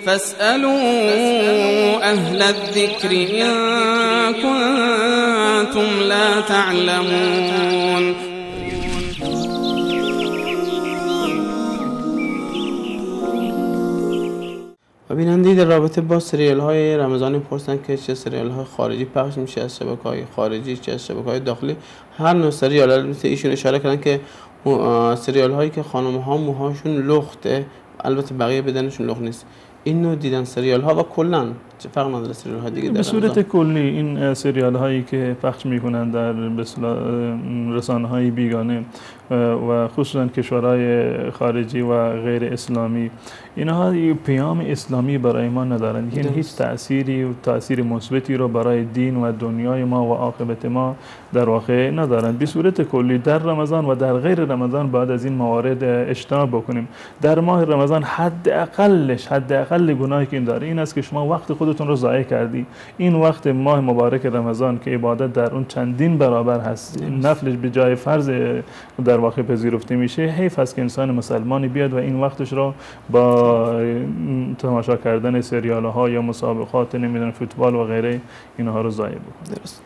فاسألوا أهل الذكر إن كنتم لا تعلمون. بیننده در رابطه با سریال های رمضان پرسن که چه سریال های خارجی پخش میشه از شبکه های خارجی، چه از شبکه های داخلی، هر نوع سریال. البته ایشون اشاره کردن که سریال هایی که خانم ها موهاشون لخته، البته بقیه بدنشون لخت نیست، این نوع دیدن سریال ها و کلا چه فرق نداره سریال ها دیگه؟ به صورت کلی این سریال هایی که پخش میکنن در رسانه های بیگانه و خصوصا کشورهای خارجی و غیر اسلامی، اینها پیام اسلامی برای ما ندارند، یعنی هیچ تأثیر مثبتی رو برای دین و دنیای ما و عاقبت ما در واقع ندارند. به صورت کلی در رمضان و در غیر رمضان بعد از این موارد اجتناب بکنیم. در ماه رمضان حداقل گناهی که این داره این است که شما وقت خودتون رو ضایع کردی. این وقت ماه مبارک رمضان که عبادت در اون چندین برابر هست، نفلش به جای فرض در واقع پذیرفته میشه، حیف است که انسان مسلمانی بیاد و این وقتش رو با تماشا کردن سریال ها یا مسابقات نمیدونم فوتبال و غیره اینها رو ضایع بکنه. درست.